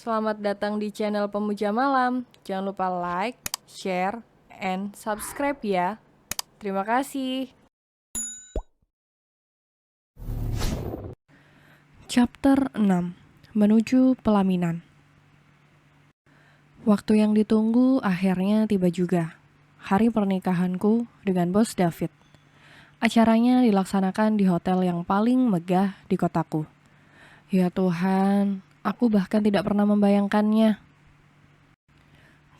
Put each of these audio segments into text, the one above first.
Selamat datang di channel Pemuja Malam. Jangan lupa like, share, and subscribe ya. Terima kasih. Chapter 6. Menuju pelaminan. Waktu yang ditunggu akhirnya tiba juga. Hari pernikahanku dengan Bos David. Acaranya dilaksanakan di hotel yang paling megah di kotaku. Ya Tuhan, aku bahkan tidak pernah membayangkannya.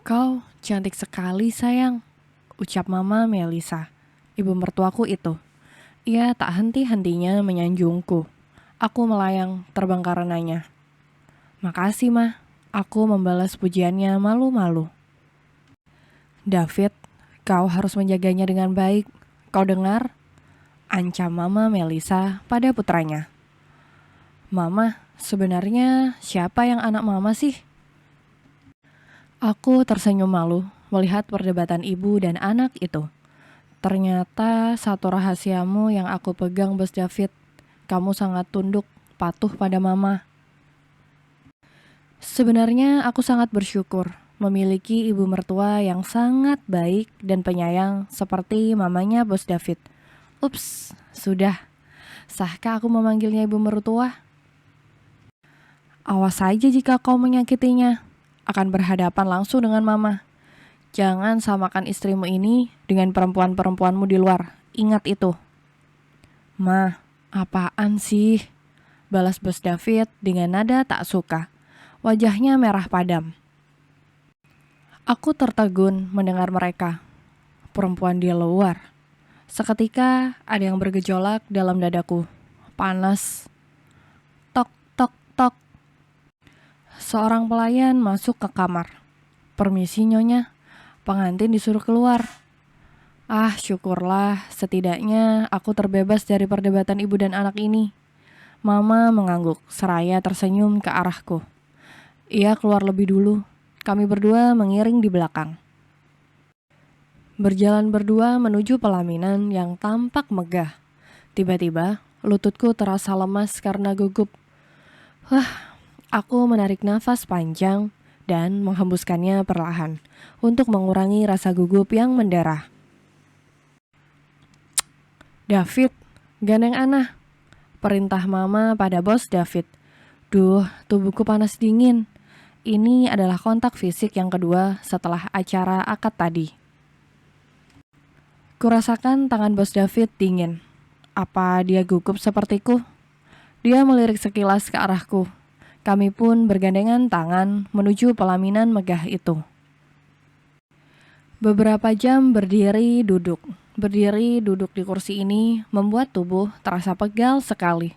Kau cantik sekali sayang, ucap Mama Melisa, ibu mertuaku itu. Ia tak henti-hentinya menyanjungku. Aku melayang terbang karenanya. Makasih mah, aku membalas pujiannya malu-malu. David, kau harus menjaganya dengan baik. Kau dengar? Ancam Mama Melisa pada putranya. Mama, sebenarnya siapa yang anak Mama sih? Aku tersenyum malu melihat perdebatan ibu dan anak itu. Ternyata satu rahasiamu yang aku pegang, Bos David. Kamu sangat tunduk, patuh pada Mama. Sebenarnya aku sangat bersyukur memiliki ibu mertua yang sangat baik dan penyayang seperti mamanya Bos David. Ups, sudah. Sahkah aku memanggilnya ibu mertua? Awas saja jika kau menyakitinya. Akan berhadapan langsung dengan Mama. Jangan samakan istrimu ini dengan perempuan-perempuanmu di luar. Ingat itu. Ma, apaan sih? Balas Bos David dengan nada tak suka. Wajahnya merah padam. Aku tertegun mendengar mereka. Perempuan di luar. Seketika ada yang bergejolak dalam dadaku. Panas. Tok, tok, tok. Seorang pelayan masuk ke kamar. Permisi nyonya, pengantin disuruh keluar. Ah, syukurlah, setidaknya aku terbebas dari perdebatan ibu dan anak ini. Mama mengangguk, seraya tersenyum ke arahku. Ia keluar lebih dulu. Kami berdua mengiring di belakang. Berjalan berdua menuju pelaminan yang tampak megah. Tiba-tiba, lututku terasa lemas karena gugup. Aku menarik nafas panjang dan menghembuskannya perlahan untuk mengurangi rasa gugup yang mendarah. David, gandeng Ana, perintah Mama pada Bos David. Duh, tubuhku panas dingin. Ini adalah kontak fisik yang kedua setelah acara akad tadi. Kurasakan tangan Bos David dingin. Apa dia gugup sepertiku? Dia melirik sekilas ke arahku. Kami pun bergandengan tangan menuju pelaminan megah itu. Beberapa jam berdiri duduk di kursi ini membuat tubuh terasa pegal sekali.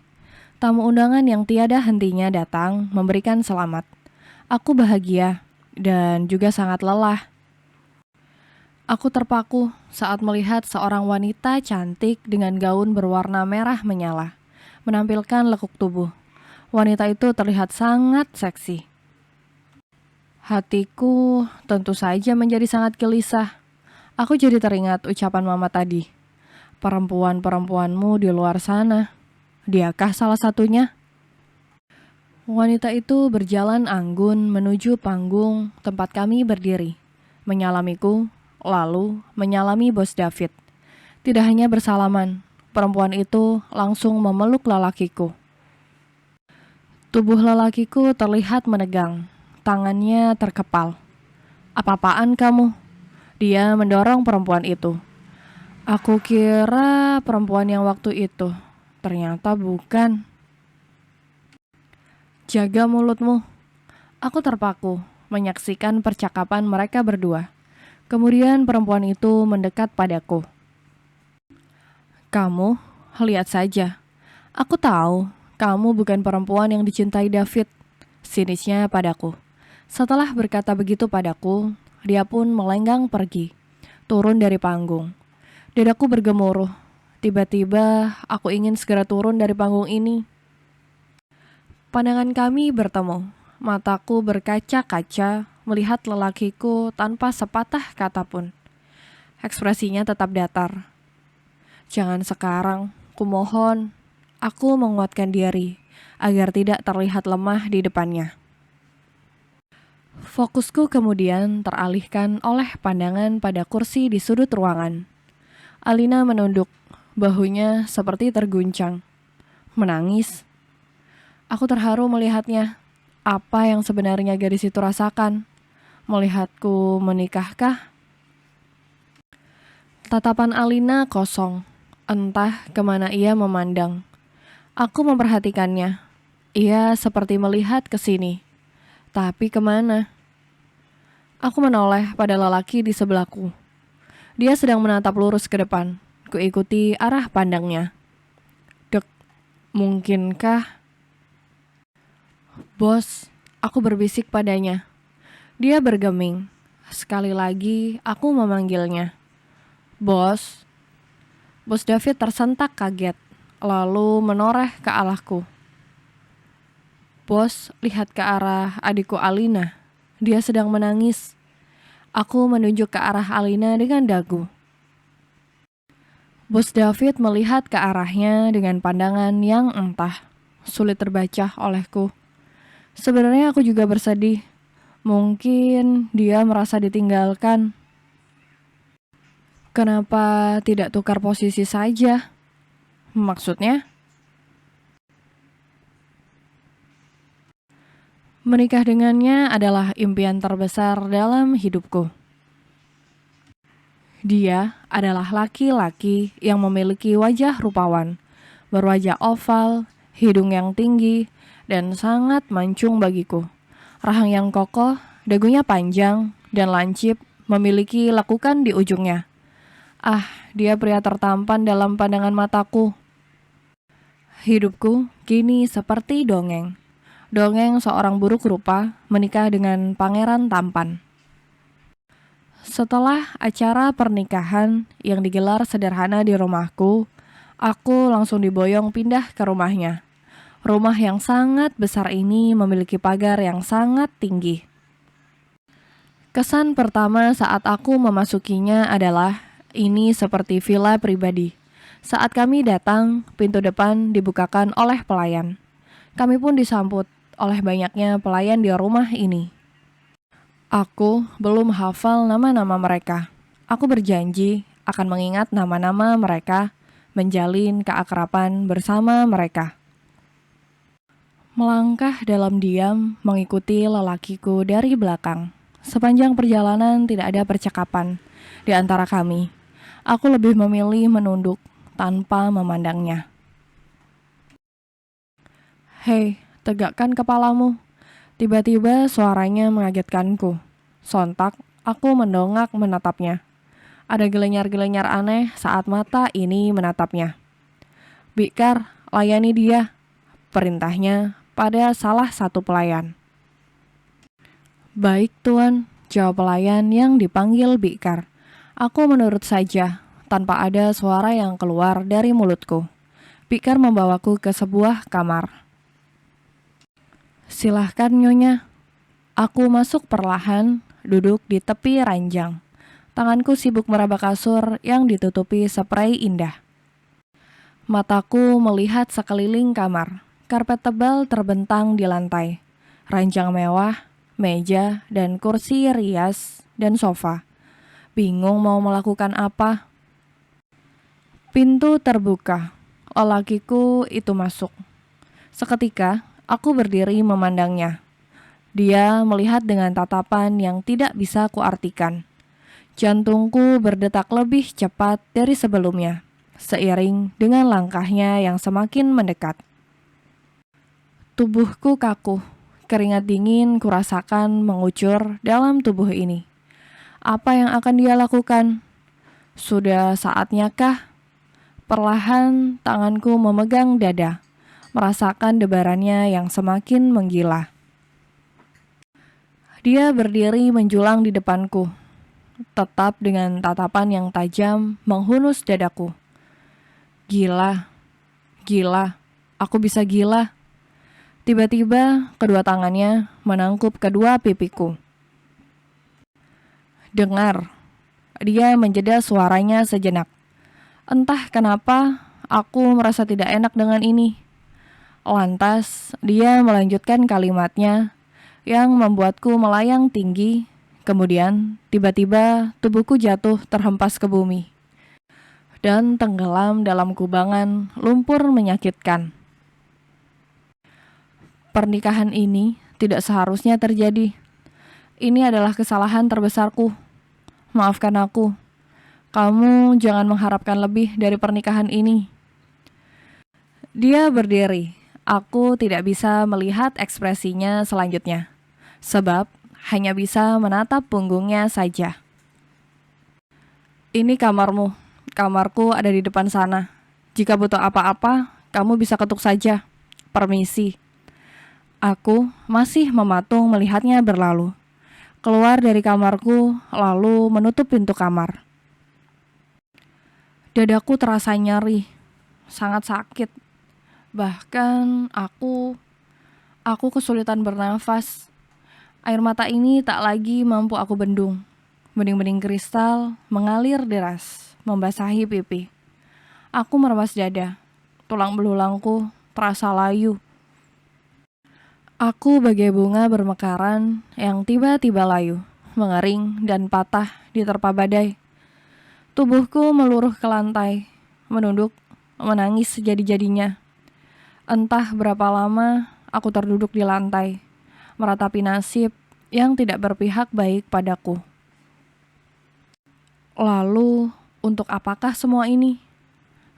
Tamu undangan yang tiada hentinya datang memberikan selamat. Aku bahagia dan juga sangat lelah. Aku terpaku saat melihat seorang wanita cantik dengan gaun berwarna merah menyala, menampilkan lekuk tubuh. Wanita itu terlihat sangat seksi. Hatiku tentu saja menjadi sangat gelisah. Aku jadi teringat ucapan Mama tadi. Perempuan-perempuanmu di luar sana. Diakah salah satunya? Wanita itu berjalan anggun menuju panggung tempat kami berdiri. Menyalamiku, lalu menyalami Bos David. Tidak hanya bersalaman, perempuan itu langsung memeluk lelakiku. Tubuh lelakiku terlihat menegang, tangannya terkepal. Apa-apaan kamu? Dia mendorong perempuan itu. Aku kira perempuan yang waktu itu, ternyata bukan. Jaga mulutmu. Aku terpaku menyaksikan percakapan mereka berdua. Kemudian perempuan itu mendekat padaku. Kamu, lihat saja. Aku tahu kamu bukan perempuan yang dicintai David. Sinisnya padaku. Setelah berkata begitu padaku, dia pun melenggang pergi, turun dari panggung. Dadaku bergemuruh. Tiba-tiba aku ingin segera turun dari panggung ini. Pandangan kami bertemu. Mataku berkaca-kaca melihat lelakiku tanpa sepatah kata pun. Ekspresinya tetap datar. Jangan sekarang, kumohon. Aku menguatkan diri agar tidak terlihat lemah di depannya. Fokusku kemudian teralihkan oleh pandangan pada kursi di sudut ruangan. Alina menunduk, bahunya seperti terguncang. Menangis. Aku terharu melihatnya. Apa yang sebenarnya gadis itu rasakan? Melihatku menikahkah? Tatapan Alina kosong. Entah kemana ia memandang. Aku memperhatikannya. Ia seperti melihat ke sini. Tapi kemana? Aku menoleh pada lelaki di sebelahku. Dia sedang menatap lurus ke depan. Kuikuti arah pandangnya. Dek, mungkinkah? Bos, aku berbisik padanya. Dia bergeming. Sekali lagi aku memanggilnya. Bos. Bos David tersentak kaget, lalu menoreh ke arahku. Bos, lihat ke arah adikku Alina. Dia sedang menangis. Aku menunjuk ke arah Alina dengan dagu. Bos David melihat ke arahnya dengan pandangan yang entah sulit terbaca olehku. Sebenarnya aku juga bersedih. Mungkin dia merasa ditinggalkan. Kenapa tidak tukar posisi saja? Maksudnya? Menikah dengannya adalah impian terbesar dalam hidupku. Dia adalah laki-laki yang memiliki wajah rupawan, berwajah oval, hidung yang tinggi, dan sangat mancung bagiku. Rahang yang kokoh, dagunya panjang, dan lancip, memiliki lekukan di ujungnya. Ah, dia pria tertampan dalam pandangan mataku. Hidupku kini seperti dongeng. Dongeng seorang buruk rupa menikah dengan pangeran tampan. Setelah acara pernikahan yang digelar sederhana di rumahku, aku langsung diboyong pindah ke rumahnya. Rumah yang sangat besar ini memiliki pagar yang sangat tinggi. Kesan pertama saat aku memasukinya adalah ini seperti villa pribadi. Saat kami datang, pintu depan dibukakan oleh pelayan. Kami pun disambut oleh banyaknya pelayan di rumah ini. Aku belum hafal nama-nama mereka. Aku berjanji akan mengingat nama-nama mereka, menjalin keakraban bersama mereka. Melangkah dalam diam mengikuti lelakiku dari belakang. Sepanjang perjalanan tidak ada percakapan di antara kami. Aku lebih memilih menunduk tanpa memandangnya. Hei, tegakkan kepalamu. Tiba-tiba suaranya mengagetkanku. Sontak, aku mendongak menatapnya. Ada gelenyar-gelenyar aneh saat mata ini menatapnya. Bikar, layani dia, perintahnya pada salah satu pelayan. Baik tuan, jawab pelayan yang dipanggil Bikar. Aku menurut saja, tanpa ada suara yang keluar dari mulutku. Bikar membawaku ke sebuah kamar. Silahkan nyonya. Aku masuk perlahan, duduk di tepi ranjang. Tanganku sibuk meraba kasur yang ditutupi spray indah. Mataku melihat sekeliling kamar. Karpet tebal terbentang di lantai. Ranjang mewah, meja, dan kursi rias, dan sofa. Bingung mau melakukan apa. Pintu terbuka. Lelakiku itu masuk. Seketika, aku berdiri memandangnya. Dia melihat dengan tatapan yang tidak bisa kuartikan. Jantungku berdetak lebih cepat dari sebelumnya, seiring dengan langkahnya yang semakin mendekat. Tubuhku kaku, keringat dingin kurasakan mengucur dalam tubuh ini. Apa yang akan dia lakukan? Sudah saatnya kah? Perlahan tanganku memegang dada, merasakan debarannya yang semakin menggila. Dia berdiri menjulang di depanku, tetap dengan tatapan yang tajam menghunus dadaku. Gila, gila, aku bisa gila. Tiba-tiba kedua tangannya menangkup kedua pipiku. Dengar, dia menjeda suaranya sejenak. Entah kenapa aku merasa tidak enak dengan ini. Lantas dia melanjutkan kalimatnya yang membuatku melayang tinggi. Kemudian, tiba-tiba tubuhku jatuh terhempas ke bumi dan tenggelam dalam kubangan lumpur menyakitkan. Pernikahan ini tidak seharusnya terjadi. Ini adalah kesalahan terbesarku. Maafkan aku. Kamu jangan mengharapkan lebih dari pernikahan ini. Dia berdiri. Aku tidak bisa melihat ekspresinya selanjutnya, sebab hanya bisa menatap punggungnya saja. Ini kamarmu. Kamarku ada di depan sana. Jika butuh apa-apa, kamu bisa ketuk saja. Permisi. Aku masih mematung melihatnya berlalu. Keluar dari kamarku, lalu menutup pintu kamar. Dadaku terasa nyeri, sangat sakit. Bahkan aku kesulitan bernafas. Air mata ini tak lagi mampu aku bendung. Bening-bening kristal mengalir deras, membasahi pipi. Aku merebas dada. Tulang belulangku terasa layu. Aku bagai bunga bermekaran yang tiba-tiba layu, mengering dan patah diterpa badai. Tubuhku meluruh ke lantai, menunduk, menangis sejadi-jadinya. Entah berapa lama aku terduduk di lantai, meratapi nasib yang tidak berpihak baik padaku. Lalu, untuk apakah semua ini?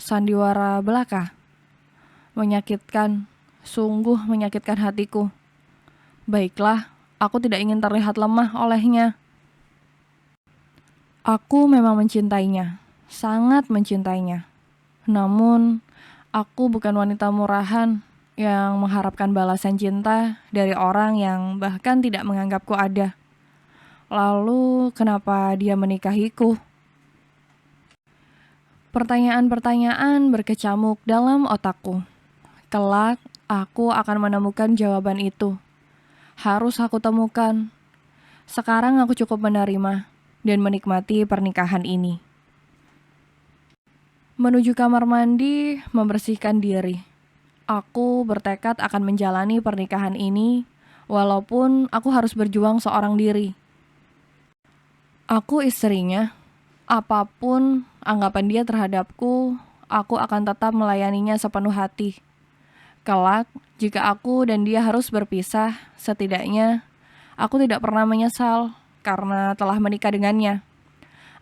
Sandiwara belaka. Menyakitkan, sungguh menyakitkan hatiku. Baiklah, aku tidak ingin terlihat lemah olehnya. Aku memang mencintainya, sangat mencintainya. Namun, aku bukan wanita murahan yang mengharapkan balasan cinta dari orang yang bahkan tidak menganggapku ada. Lalu, kenapa dia menikahiku? Pertanyaan-pertanyaan berkecamuk dalam otakku. Kelak, aku akan menemukan jawaban itu. Harus aku temukan. Sekarang aku cukup menerima dan menikmati pernikahan ini. Menuju kamar mandi, membersihkan diri. Aku bertekad akan menjalani pernikahan ini, walaupun aku harus berjuang seorang diri. Aku istrinya. Apapun anggapan dia terhadapku, aku akan tetap melayaninya sepenuh hati. Kelak, jika aku dan dia harus berpisah, setidaknya aku tidak pernah menyesal karena telah menikah dengannya.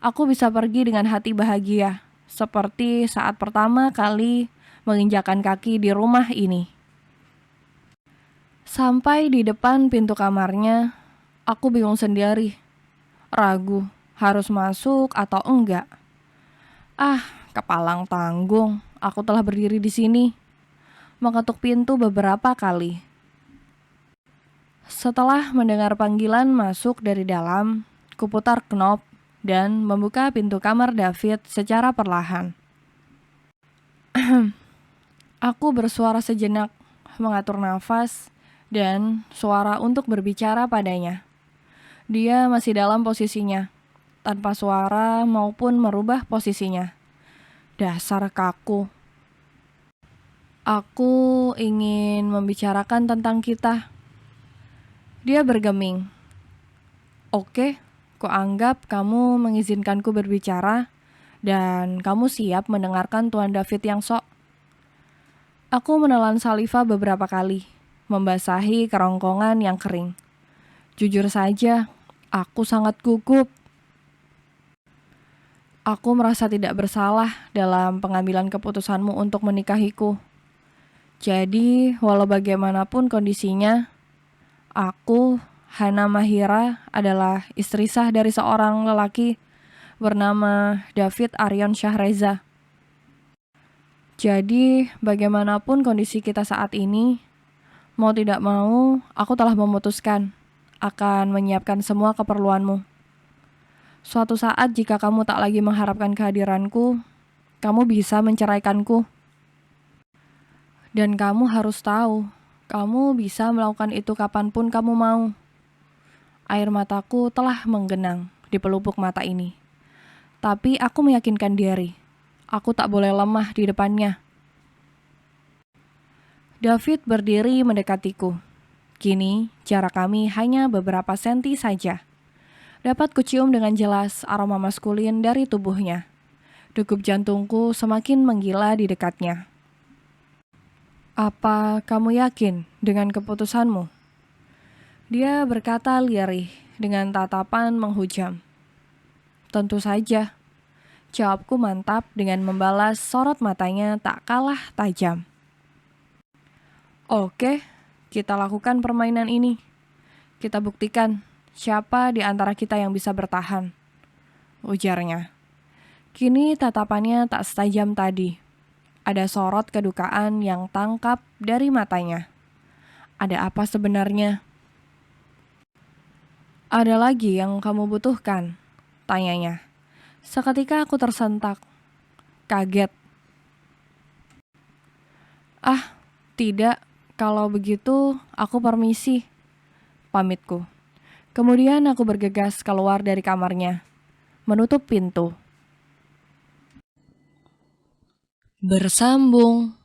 Aku bisa pergi dengan hati bahagia, seperti saat pertama kali menginjakkan kaki di rumah ini. Sampai di depan pintu kamarnya, aku bingung sendiri. Ragu, harus masuk atau enggak. Kepalang tanggung, aku telah berdiri di sini, mengetuk pintu beberapa kali. Setelah mendengar panggilan masuk dari dalam, kuputar knop dan membuka pintu kamar David secara perlahan. Aku bersuara sejenak, mengatur nafas dan suara untuk berbicara padanya. Dia masih dalam posisinya, tanpa suara maupun merubah posisinya. Dasar kaku. Aku ingin membicarakan tentang kita. Dia bergeming. Oke, kuanggap kamu mengizinkanku berbicara dan kamu siap mendengarkan Tuan David yang sok. Aku menelan saliva beberapa kali, membasahi kerongkongan yang kering. Jujur saja, aku sangat gugup. Aku merasa tidak bersalah dalam pengambilan keputusanmu untuk menikahiku. Jadi, walau bagaimanapun kondisinya, aku, Hana Mahira, adalah istri sah dari seorang lelaki bernama David Aryon Syahreza. Jadi, bagaimanapun kondisi kita saat ini, mau tidak mau, aku telah memutuskan akan menyiapkan semua keperluanmu. Suatu saat jika kamu tak lagi mengharapkan kehadiranku, kamu bisa menceraikanku. Dan kamu harus tahu, kamu bisa melakukan itu kapanpun kamu mau. Air mataku telah menggenang di pelupuk mata ini. Tapi aku meyakinkan diri, aku tak boleh lemah di depannya. David berdiri mendekatiku. Kini, jarak kami hanya beberapa senti saja. Dapat kucium dengan jelas aroma maskulin dari tubuhnya. Degup jantungku semakin menggila di dekatnya. Apa kamu yakin dengan keputusanmu? Dia berkata lirih dengan tatapan menghujam. Tentu saja. Jawabku mantap dengan membalas sorot matanya tak kalah tajam. Oke, kita lakukan permainan ini. Kita buktikan siapa di antara kita yang bisa bertahan, ujarnya. Kini tatapannya tak setajam tadi. Ada sorot kedukaan yang tangkap dari matanya. Ada apa sebenarnya? Ada lagi yang kamu butuhkan? Tanyanya. Seketika aku tersentak. Kaget. Ah, tidak. Kalau begitu, aku permisi. Pamitku. Kemudian aku bergegas keluar dari kamarnya. Menutup pintu. Bersambung.